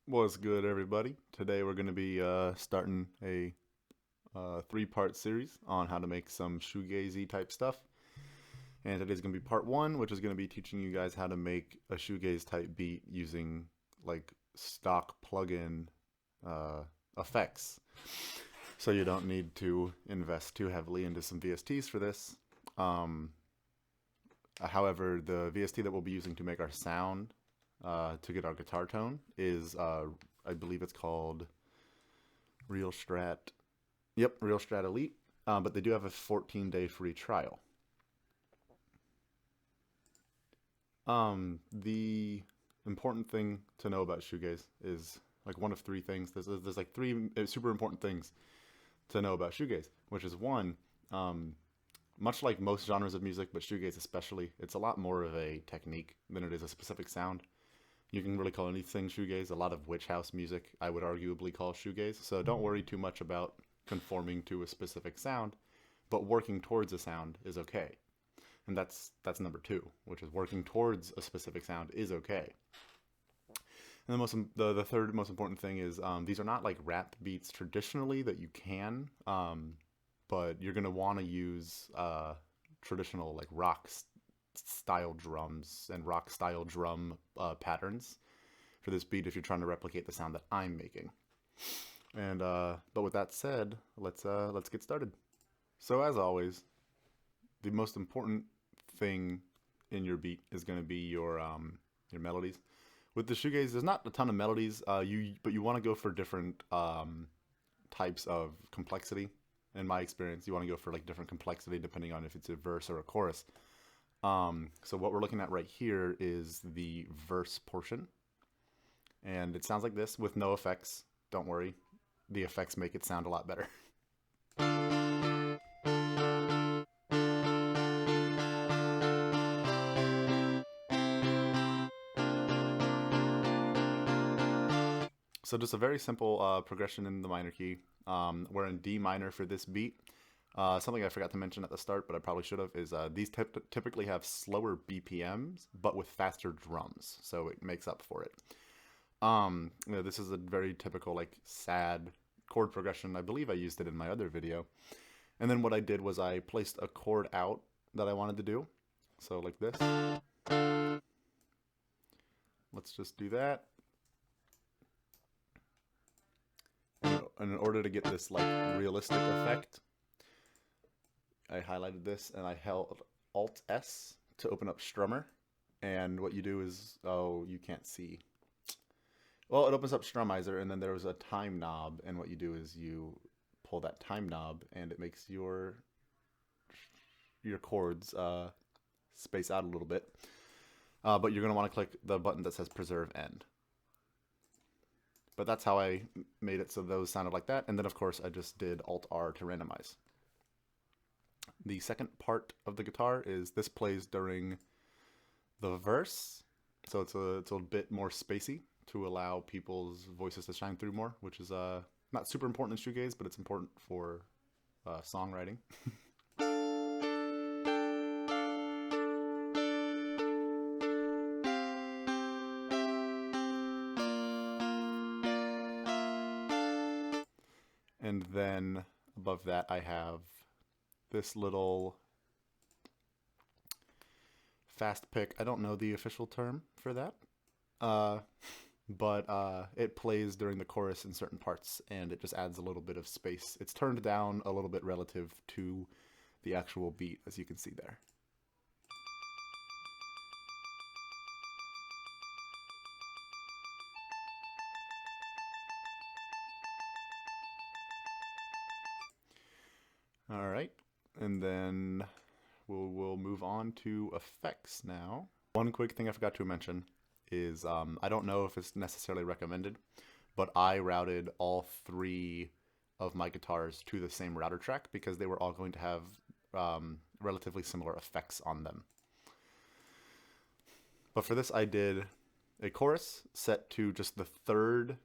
What's good, everybody? Today we're going to be starting a three-part series on how to make some shoegazy type stuff. And today's going to be part one, which is going to be teaching you guys how to make a shoegaze type beat using like stock plugin uh, effects. So you don't need to invest too heavily into some VSTs for this. Um, However, the VST that we'll be using to make our sound to get our guitar tone is, I believe it's called Real Strat. Yep, Real Strat Elite. But they do have a 14-day free trial. The important thing to know about shoegaze is like one of three things. There's like three super important things to know about shoegaze, which is one, much like most genres of music, but shoegaze especially, it's a lot more of a technique than it is a specific sound. You can really call anything shoegaze. A lot of witch house music I would arguably call shoegaze. So don't worry too much about conforming to a specific sound, but working towards a sound is okay. And that's number two, which is working towards a specific sound is okay. And the third most important thing is these are not like rap beats traditionally that you can, but you're gonna want to use traditional like style drums and rock style drum patterns for this beat if you're trying to replicate the sound that I'm making. And but with that said, let's get started. So as always, the most important thing in your beat is going to be your melodies. With the shoegaze, there's not a ton of melodies. But you want to go for different types of complexity. In my experience, you want to go for like different complexity depending on if it's a verse or a chorus. So what we're looking at right here is the verse portion, and it sounds like this with no effects. Don't worry, the effects make it sound a lot better. So just a very simple progression in the minor key. We're in D minor for this beat. Something I forgot to mention at the start, but I probably should have, is these typically have slower BPMs, but with faster drums, so it makes up for it. This is a very typical, like, sad chord progression. I believe I used it in my other video. And then what I did was I placed a chord out that I wanted to do. So like this. Let's just do that. And in order to get this like realistic effect, I highlighted this and I held Alt S to open up Strummer. And what you do is, oh, you can't see. Well, it opens up Strumizer, and then there's a time knob, and what you do is you pull that time knob, and it makes your chords space out a little bit. But you're going to want to click the button that says Preserve End. But that's how I made it so those sounded like that. And then, of course, I just did Alt-R to randomize. The second part of the guitar is this plays during the verse. So it's a bit more spacey to allow people's voices to shine through more, which is not super important in shoegaze, but it's important for songwriting. And then above that, I have this little fast pick. I don't know the official term for that, but it plays during the chorus in certain parts, and it just adds a little bit of space. It's turned down a little bit relative to the actual beat, as you can see there. All right, and then we'll move on to effects now. One quick thing I forgot to mention is I don't know if it's necessarily recommended, but I routed all three of my guitars to the same router track because they were all going to have relatively similar effects on them. But for this, I did a chorus set to just the third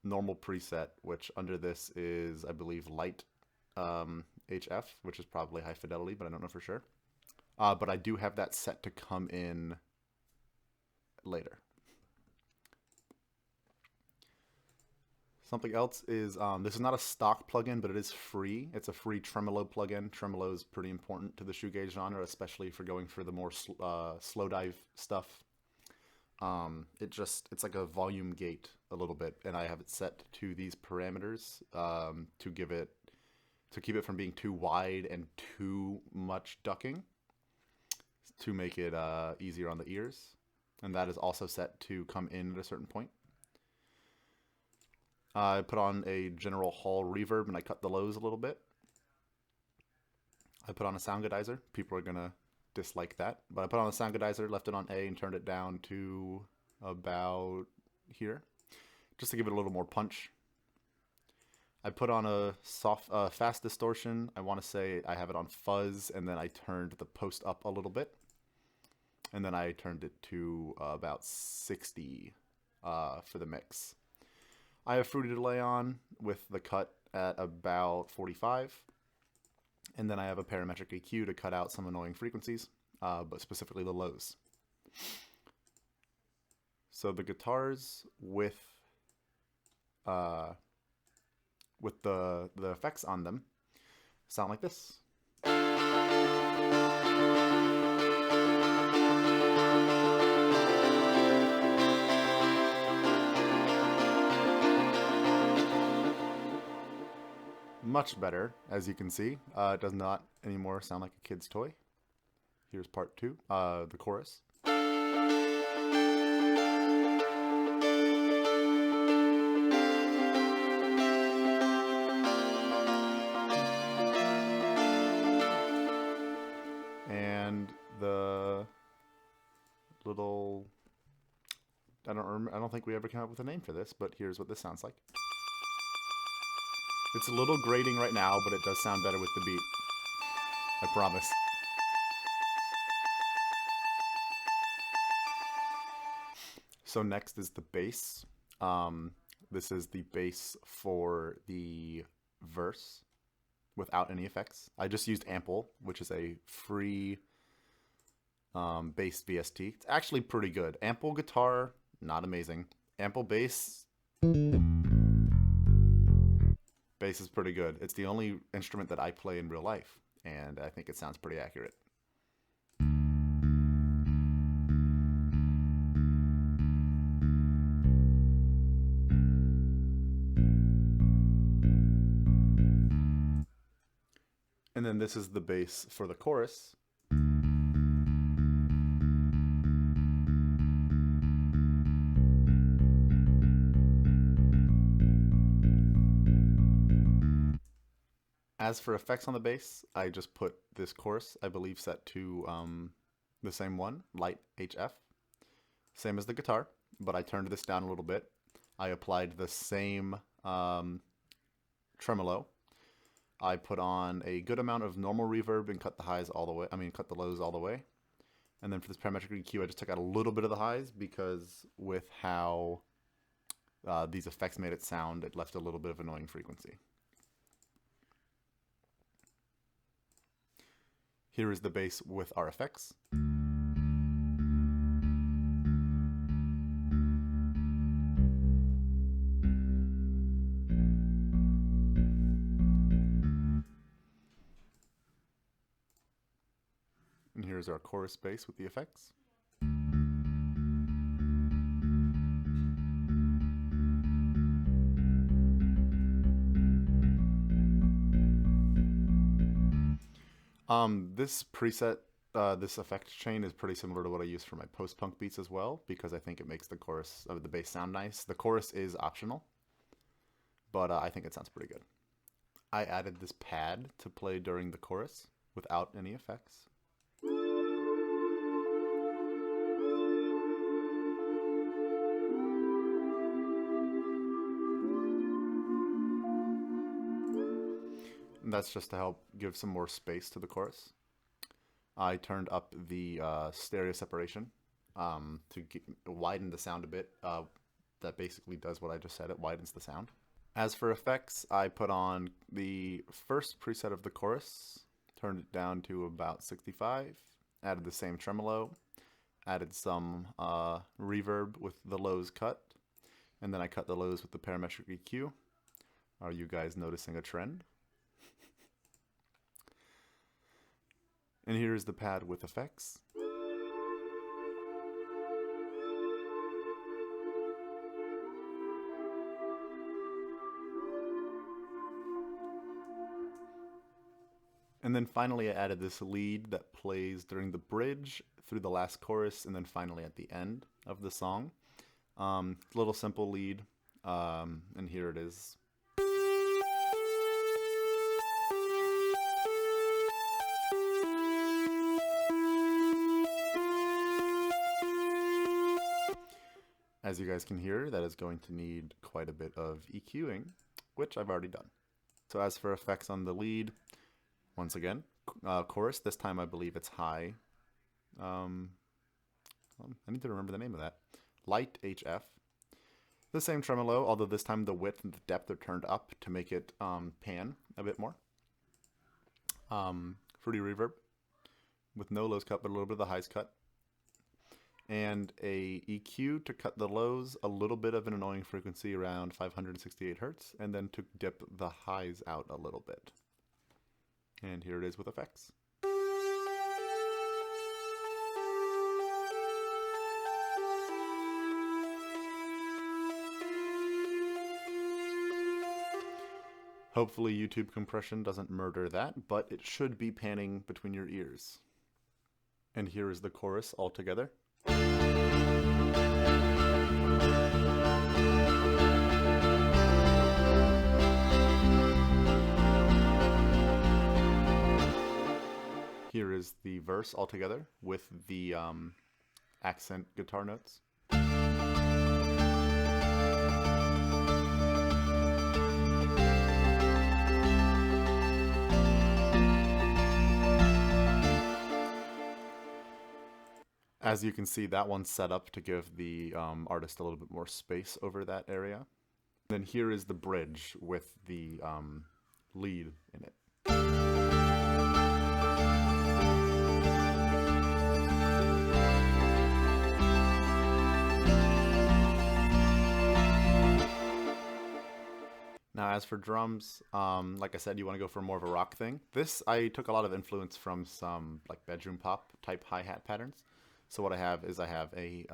normal preset, which under this is, I believe, light HF, which is probably high fidelity, but I don't know for sure. But I do have that set to come in later. Something else is, this is not a stock plugin, but it is free. It's a free tremolo plugin. Tremolo is pretty important to the shoegaze genre, especially for going for the more slow dive stuff. It's like a volume gate a little bit, and I have it set to these parameters to keep it from being too wide and too much ducking, to make it easier on the ears. And that is also set to come in at a certain point. I put on a general hall reverb and I cut the lows a little bit. I put on a sound goodizer. People are gonna dislike that, but I put on a sound goodizer, left it on A, and turned it down to about here, just to give it a little more punch. I put on a fast distortion. I want to say I have it on fuzz, and then I turned the post up a little bit, and then I turned it to about 60 for the mix. I have fruity delay on with the cut at about 45. And then I have a parametric EQ to cut out some annoying frequencies, but specifically the lows. So the guitars with the effects on them sound like this. Much better, as you can see. It does not anymore sound like a kid's toy. Here's part 2, the chorus. And the little, I don't think we ever came up with a name for this, but here's what this sounds like. It's a little grating right now, but it does sound better with the beat. I promise. So next is the bass. This is the bass for the verse without any effects. I just used Ample, which is a free bass VST. It's actually pretty good. Ample guitar, not amazing. Ample bass is pretty good. It's the only instrument that I play in real life, and I think it sounds pretty accurate. And then this is the bass for the chorus. As for effects on the bass, I just put this chorus, I believe, set to the same one, light HF. Same as the guitar, but I turned this down a little bit. I applied the same tremolo. I put on a good amount of normal reverb and cut the highs all the way. Cut the lows all the way. And then for this parametric EQ, I just took out a little bit of the highs because with how these effects made it sound, it left a little bit of annoying frequency. Here is the bass with our effects. And here's our chorus bass with the effects. This preset, this effect chain is pretty similar to what I use for my post-punk beats as well, because I think it makes the chorus of the bass sound nice. The chorus is optional, but I think it sounds pretty good. I added this pad to play during the chorus without any effects. And that's just to help give some more space to the chorus. I turned up the stereo separation to widen the sound a bit. That basically does what I just said, it widens the sound. As for effects, I put on the first preset of the chorus, turned it down to about 65, added the same tremolo, added some reverb with the lows cut, and then I cut the lows with the parametric EQ. Are you guys noticing a trend? And here is the pad with effects. And then finally I added this lead that plays during the bridge, through the last chorus, and then finally at the end of the song. Little simple lead, and here it is. As you guys can hear, that is going to need quite a bit of EQing, which I've already done. So as for effects on the lead, once again, chorus, this time I believe it's high. I need to remember the name of that. Light HF. The same tremolo, although this time the width and the depth are turned up to make it pan a bit more. Fruity reverb with no lows cut, but a little bit of the highs cut. And a EQ to cut the lows, a little bit of an annoying frequency around 568 Hertz, and then to dip the highs out a little bit. And here it is with effects. Hopefully YouTube compression doesn't murder that, but it should be panning between your ears. And here is the chorus all together. Here is the verse all together with the accent guitar notes. As you can see, that one's set up to give the artist a little bit more space over that area. Then here is the bridge with the lead in it. Now, as for drums, like I said, you want to go for more of a rock thing. This, I took a lot of influence from some like bedroom pop type hi-hat patterns. So what I have is a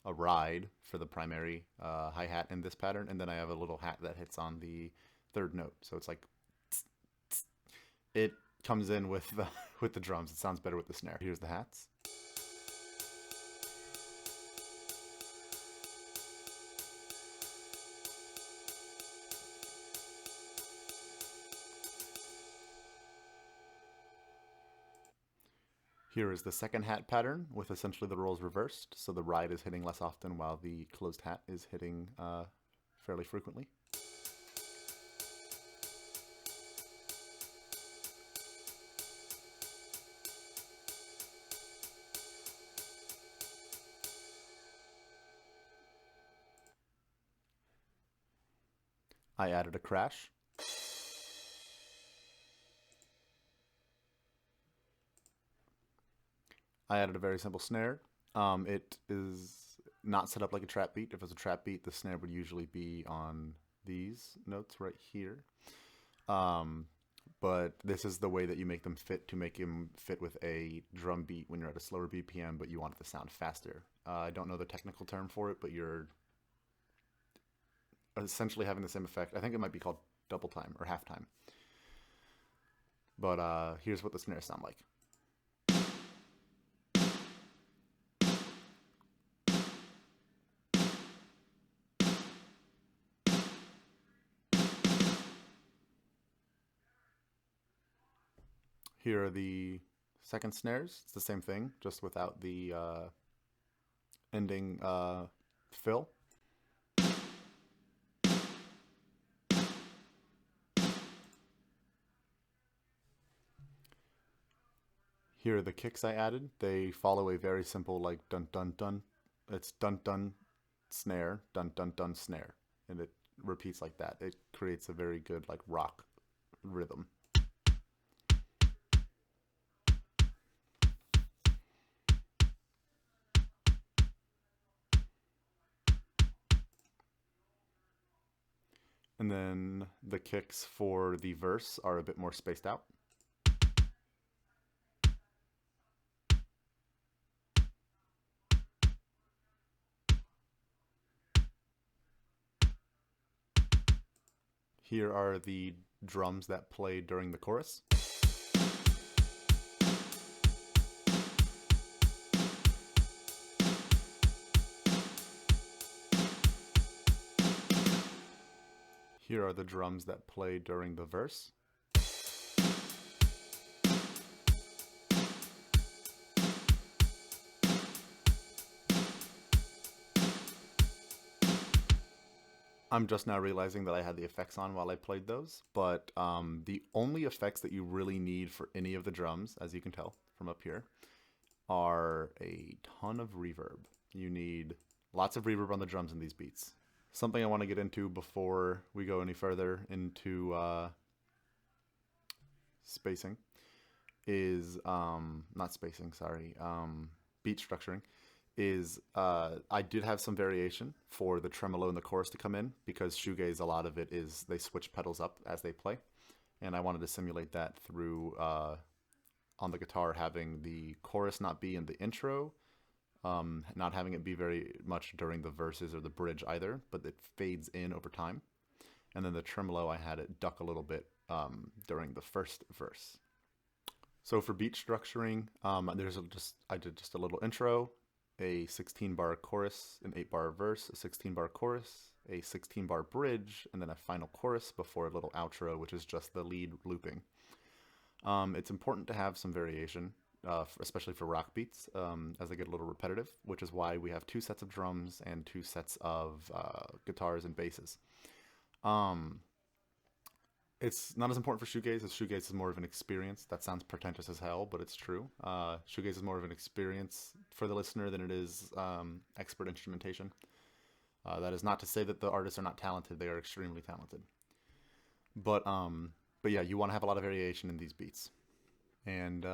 ride for the primary hi-hat in this pattern, and then I have a little hat that hits on the third note. So it's like, tss, tss. It comes in with the drums. It sounds better with the snare. Here's the hats. Here is the second hat pattern with essentially the roles reversed, so the ride is hitting less often while the closed hat is hitting fairly frequently. I added a crash. I added a very simple snare. It is not set up like a trap beat. If it was a trap beat, the snare would usually be on these notes right here. But this is the way that you make them fit, to make them fit with a drum beat when you're at a slower BPM, but you want it to sound faster. I don't know the technical term for it, but you're essentially having the same effect. I think it might be called double time or half time. But here's what the snares sound like. Here are the second snares. It's the same thing, just without the ending fill. Here are the kicks I added. They follow a very simple like dun dun dun. It's dun dun snare, dun dun dun snare, and it repeats like that. It creates a very good like rock rhythm. And then the kicks for the verse are a bit more spaced out. Here are the drums that play during the chorus. Here are the drums that play during the verse. I'm just now realizing that I had the effects on while I played those, but the only effects that you really need for any of the drums, as you can tell from up here, are a ton of reverb. You need lots of reverb on the drums in these beats. Something I want to get into before we go any further into spacing is, not spacing, sorry, beat structuring, is I did have some variation for the tremolo in the chorus to come in, because shoegaze, a lot of it is they switch pedals up as they play, and I wanted to simulate that through on the guitar, having the chorus not be in the intro, not having it be very much during the verses or the bridge either, but it fades in over time. And then the tremolo, I had it duck a little bit during the first verse. So for beat structuring, I did just a little intro, a 16-bar chorus, an 8-bar verse, a 16-bar chorus, a 16-bar bridge, and then a final chorus before a little outro, which is just the lead looping. It's important to have some variation, especially for rock beats, as they get a little repetitive, which is why we have 2 sets of drums and 2 sets of guitars and basses. It's not as important for shoegaze, as shoegaze is more of an experience. That sounds pretentious as hell, but it's true. Shoegaze is more of an experience for the listener than it is expert instrumentation. That is not to say that the artists are not talented. They are extremely talented. But yeah, you want to have a lot of variation in these beats. And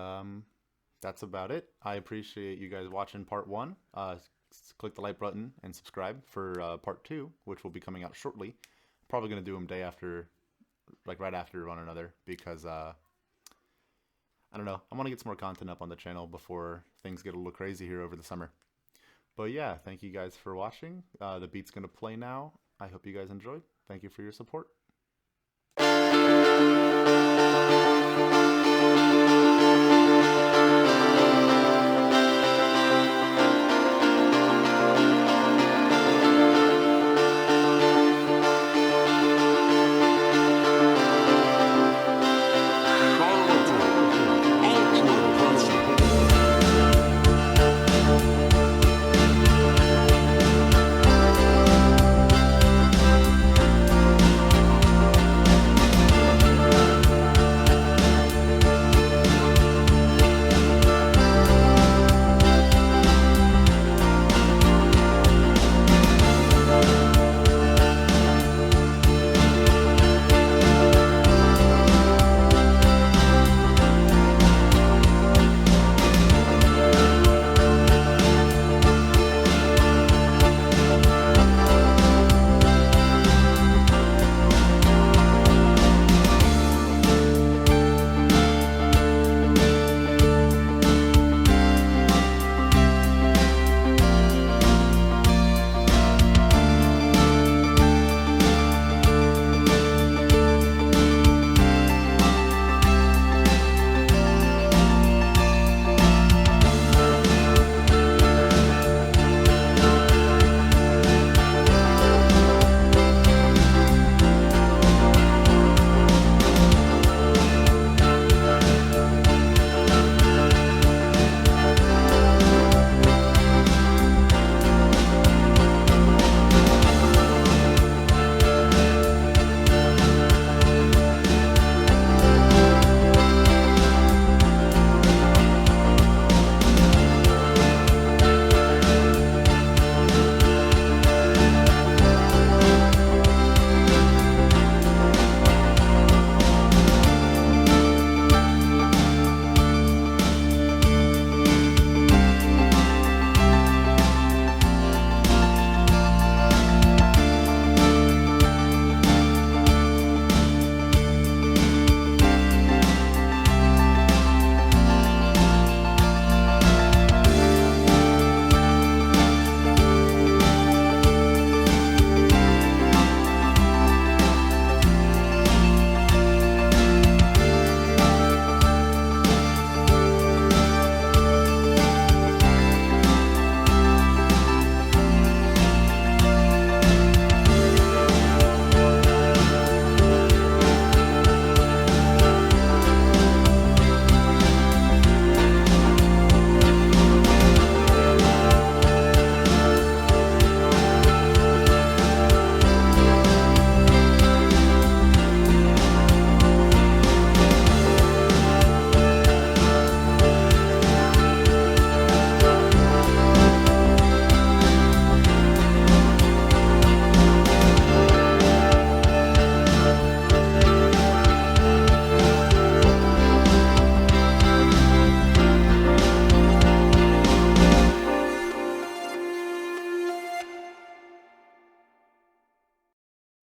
that's about it. I appreciate you guys watching part 1. Click the like button and subscribe for part 2, which will be coming out shortly. Probably going to do them day after, like right after one another, because I don't know, I want to get some more content up on the channel before things get a little crazy here over the summer. But yeah, thank you guys for watching. The beat's going to play now. I hope you guys enjoyed. Thank you for your support.